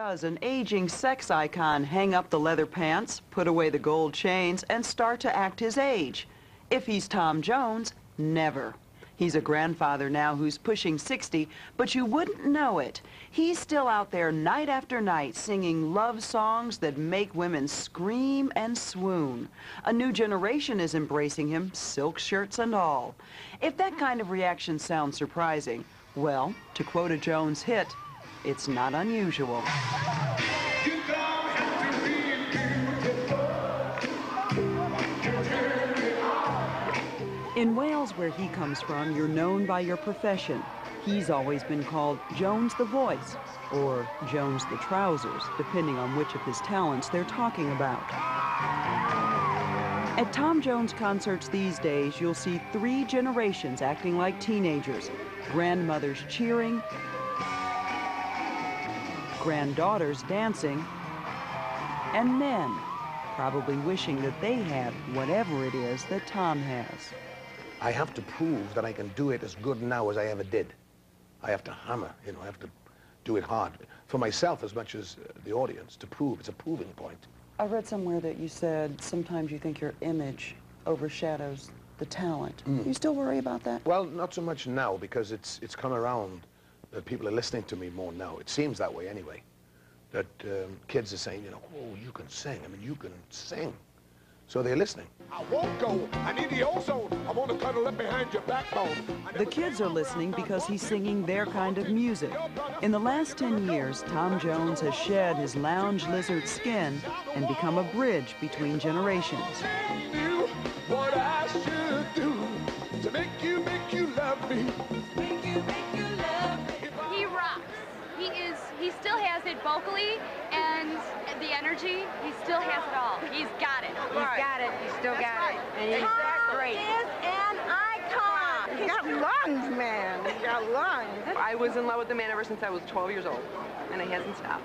Does an aging sex icon hang up the leather pants, put away the gold chains, and start to act his age? If he's Tom Jones, never. He's a grandfather now who's pushing 60, but you wouldn't know it. He's still out there night after night singing love songs that make women scream and swoon. A new generation is embracing him, silk shirts and all. If that kind of reaction sounds surprising, well, to quote a Jones hit, it's not unusual. In Wales, where he comes from, you're known by your profession. He's always been called Jones the Voice, or Jones the Trousers, depending on which of his talents they're talking about. At Tom Jones concerts these days, you'll see 3 generations acting like teenagers, grandmothers cheering, granddaughters dancing, and men probably wishing that they had whatever it is that Tom has. I have to prove that I can do it as good now as I ever did. I have to hammer, I have to do it hard. For myself as much as the audience, to prove. It's a proving point. I read somewhere that you said sometimes you think your image overshadows the talent. You still worry about that? Well, not so much now, because it's come around that people are listening to me more now. It seems that way anyway. That kids are saying, oh, you can sing. I mean, you can sing. So they're listening. I won't go. I need the ozone. I want to cuddle up behind your backbone. The kids are listening because he's singing their kind of music. In the last 10 years, Tom Jones has shed his lounge lizard skin and become a bridge between generations. What I should do to make you love me. He rocks. He still has it vocally and the energy. He still has it all. He's got it. He's got it. He's still got it. And he's great. Is an icon. He's got lungs, man. He's got lungs. I was in love with the man ever since I was 12 years old, and he hasn't stopped.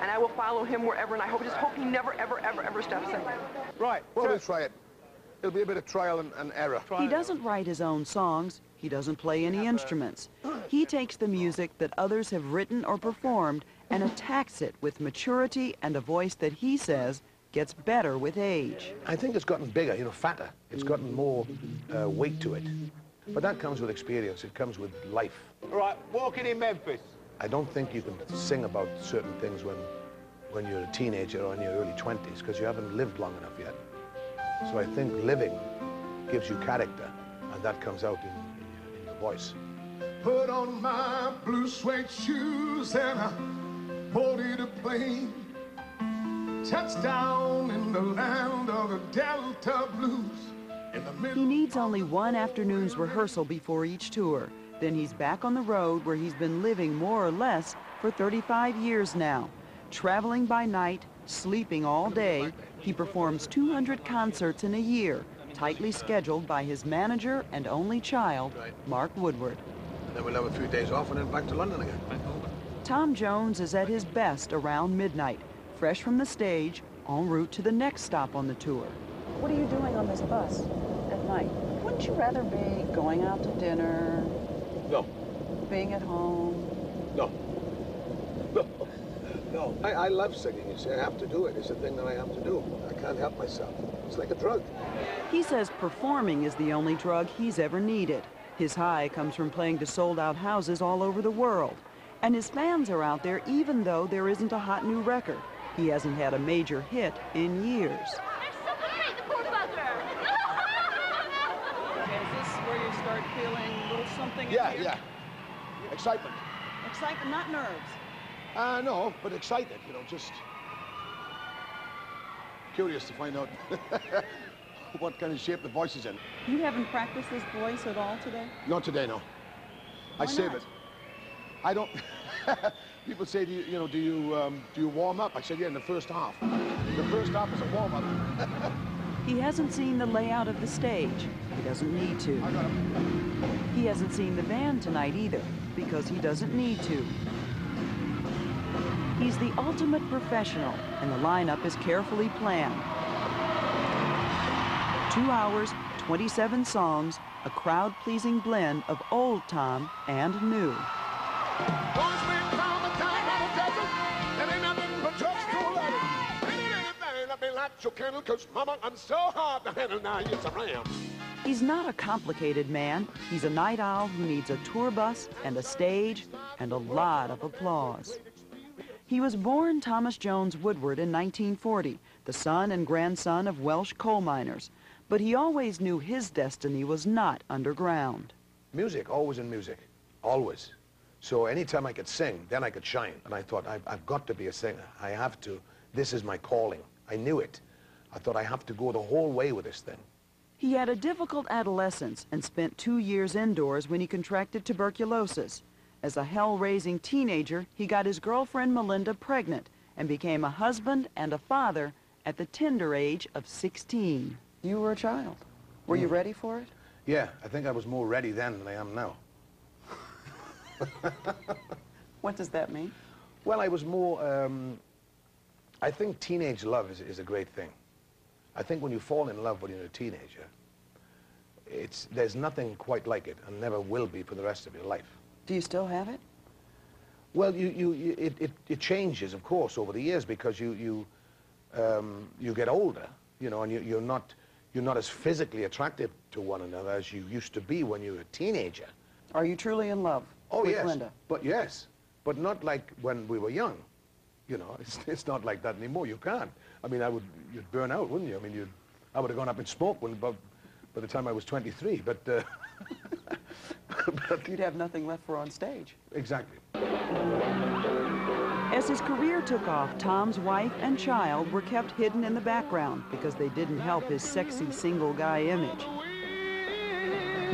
And I will follow him wherever, and I just hope he never, ever, ever, ever stops singing. Right. Well, we'll try it. It'll be a bit of trial and error. He doesn't write his own songs. He doesn't play any instruments. He takes the music that others have written or performed and attacks it with maturity and a voice that he says gets better with age. I think it's gotten bigger, fatter. It's gotten more weight to it. But that comes with experience. It comes with life. All right, walking in Memphis. I don't think you can sing about certain things when you're a teenager or in your early 20s, because you haven't lived long enough yet. So I think living gives you character, and that comes out in your voice. Put on my blue suede shoes and I boarded a plane. Touchdown in the land of the Delta Blues. He needs only one afternoon's rehearsal before each tour. Then he's back on the road where he's been living more or less for 35 years now. Traveling by night, sleeping all day, he performs 200 concerts in a year, tightly scheduled by his manager and only child, Mark Woodward. And then we'll have a few days off and then back to London again. Tom Jones is at his best around midnight, fresh from the stage, en route to the next stop on the tour. What are you doing on this bus at night? Wouldn't you rather be going out to dinner? No. Being at home? No. No. No. I love singing. You see, I have to do it. It's a thing that I have to do. I can't help myself. It's like a drug. He says performing is the only drug he's ever needed. His high comes from playing to sold-out houses all over the world. And his fans are out there even though there isn't a hot new record. He hasn't had a major hit in years. Is this where you start feeling a little something? Yeah. Excitement. Excitement, not nerves. No, but excited, just curious to find out what kind of shape the voice is in. You haven't practiced this voice at all today? Not today, no. Why I save not? it. I don't. People say, do you warm up? I said, yeah, in the first half. The first half is a warm up. He hasn't seen the layout of the stage. He doesn't need to. I got him. He hasn't seen the band tonight either, because he doesn't need to. He's the ultimate professional, and the lineup is carefully planned. 2 hours, 27 songs, a crowd-pleasing blend of old Tom and new. Once we found the time on the desert. your candle, 'cause mama, I'm so hard to handle now. Yes, I am. He's not a complicated man. He's a night owl who needs a tour bus and a stage and a lot of applause. He was born Thomas Jones Woodward in 1940, the son and grandson of Welsh coal miners. But he always knew his destiny was not underground. Music, always in music, always. So anytime I could sing, then I could shine. And I thought, I've got to be a singer. I have to. This is my calling. I knew it. I thought I have to go the whole way with this thing. He had a difficult adolescence and spent 2 years indoors when he contracted tuberculosis. As a hell-raising teenager, he got his girlfriend Melinda pregnant and became a husband and a father at the tender age of 16. You were a child. Were you ready for it? Yeah, I think I was more ready then than I am now. What does that mean? Well, I was more, I think teenage love is a great thing. I think when you fall in love when you're a teenager, there's nothing quite like it and never will be for the rest of your life. Do you still have it? Well, it changes, of course, over the years because you get older, you know, and you're not as physically attracted to one another as you used to be when you were a teenager. Are you truly in love with yes, Linda? But not like when we were young. You know, it's not like that anymore. You can't. I mean, you'd burn out, wouldn't you? I mean, I would have gone up in smoke by the time I was 23. But, but you'd have nothing left for on stage. Exactly. As his career took off, Tom's wife and child were kept hidden in the background because they didn't help his sexy single guy image.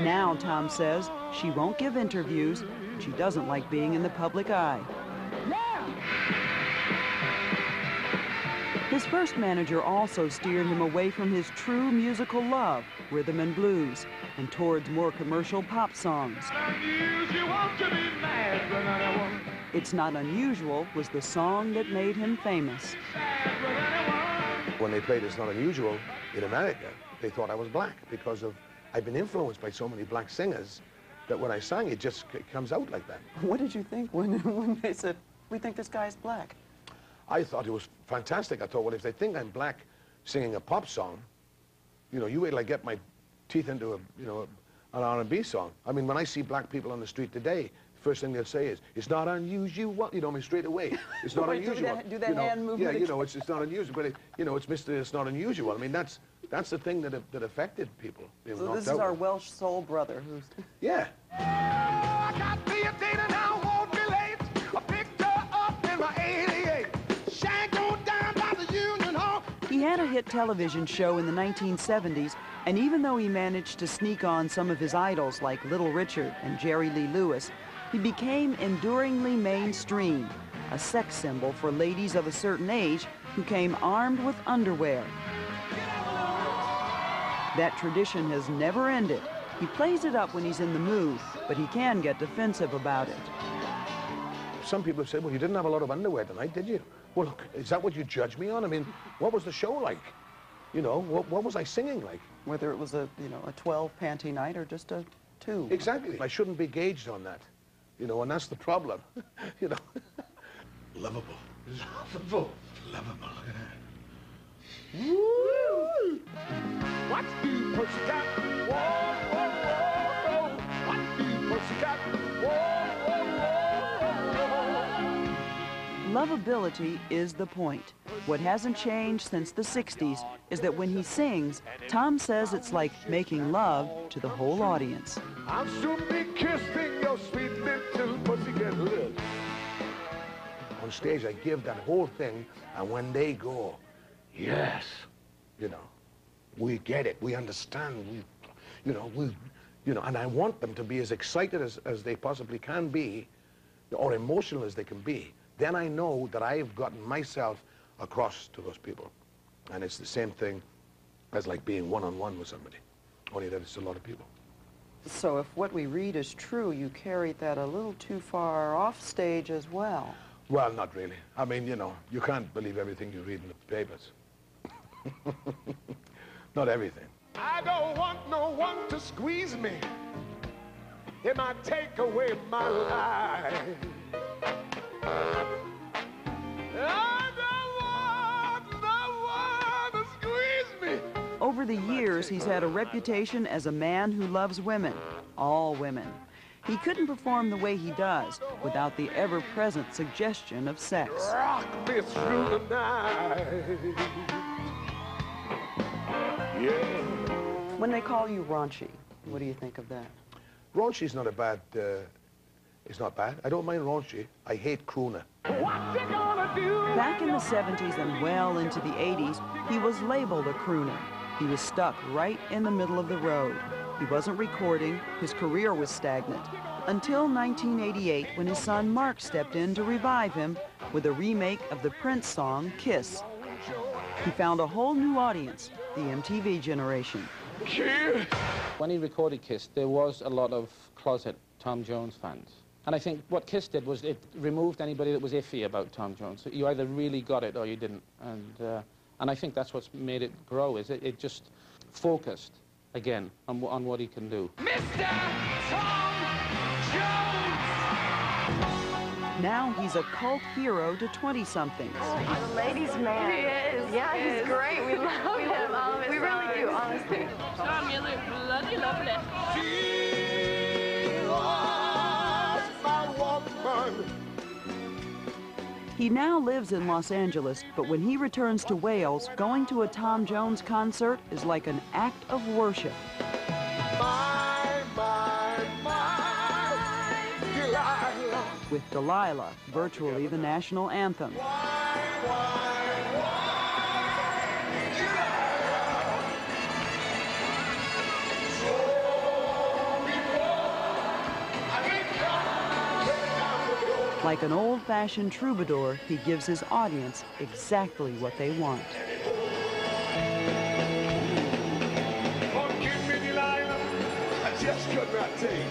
Now, Tom says, she won't give interviews. She doesn't like being in the public eye. His first manager also steered him away from his true musical love, rhythm and blues, and towards more commercial pop songs. It's Not Unusual was the song that made him famous. When they played It's Not Unusual in America, they thought I was black because I've been influenced by so many black singers that when I sang, it just comes out like that. What did you think when they said, we think this guy's black? I thought it was fantastic. I thought, well, if they think I'm black singing a pop song, you know, you wait till I get my teeth into an R&B song. I mean, when I see black people on the street today, the first thing they'll say is, it's not unusual. You know, I mean, straight away. It's not unusual. Do that hand movement. Yeah, you know, it's not unusual, but it's Mr. It's Not Unusual. I mean, that's the thing that affected people. So this is our Welsh soul brother who's... Yeah. I got me a date and I won't be late. I picked her up in my 88. Shanked on down by the Union Hall. He had a hit television show in the 1970s, and even though he managed to sneak on some of his idols like Little Richard and Jerry Lee Lewis, he became enduringly mainstream, a sex symbol for ladies of a certain age who came armed with underwear. That tradition has never ended. He plays it up when he's in the mood, but he can get defensive about it. Some people have said, well, you didn't have a lot of underwear tonight, did you? Well, look, is that what you judge me on? I mean, what was the show like? You know, what was I singing like? Whether it was a 12 panty night or just a 2. Exactly. I shouldn't be gauged on that. You know, and that's the problem. You know. Lovable. Lovable. Lovable. Woo! What the pussycat? Whoa, whoa, whoa, whoa. What the pussycat? Whoa, whoa, whoa, whoa. Lovability is the point. What hasn't changed since the 60s is that when he sings, Tom says it's like making love to the whole audience. I'm soon be kissing your sweet little pussycat lips. On stage, I give that whole thing, and when they go, yes, you know, we get it, we understand, and I want them to be as excited as they possibly can be, or emotional as they can be. Then I know that I've gotten myself across to those people. And it's the same thing as like being one-on-one with somebody, only that it's a lot of people. So if what we read is true, you carried that a little too far off stage as well. Well, not really. I mean, you know, you can't believe everything you read in the papers. Not everything. I don't want no one to squeeze me. It might take away my life. I don't want no one to squeeze the years, he's had a reputation as a man who loves women, all women. He couldn't perform the way he does without the ever-present suggestion of sex. Rock me through the night. Yeah. When they call you raunchy, what do you think of that? Raunchy's not a bad, it's not bad. I don't mind raunchy. I hate crooner. What you gonna do? Back in the 70s and well into the 80s, he was labeled a crooner. He was stuck right in the middle of the road. He wasn't recording, his career was stagnant. Until 1988, when his son Mark stepped in to revive him with a remake of the Prince song, Kiss. He found a whole new audience, the MTV generation. When he recorded Kiss, there was a lot of closet Tom Jones fans. And I think what Kiss did was it removed anybody that was iffy about Tom Jones. You either really got it or you didn't. And I think that's what's made it grow, is it just focused, again, on what he can do. Mr. Tom Jones! Now he's a cult hero to 20-somethings. He's a ladies' man. He is. Yeah, he's great. We love him. We really do, honestly. Tom, you look bloody lovely. She was my woman. He now lives in Los Angeles, but when he returns to Wales, going to a Tom Jones concert is like an act of worship. My Delilah. With Delilah, virtually the national anthem. Like an old-fashioned troubadour, he gives his audience exactly what they want. Forgive me, Delilah. I just could not take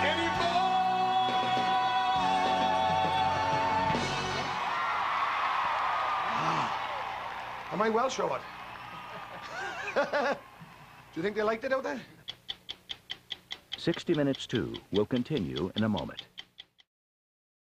anymore. Am I Welsh or what? Do you think they liked it out there? 60 Minutes 2 will continue in a moment.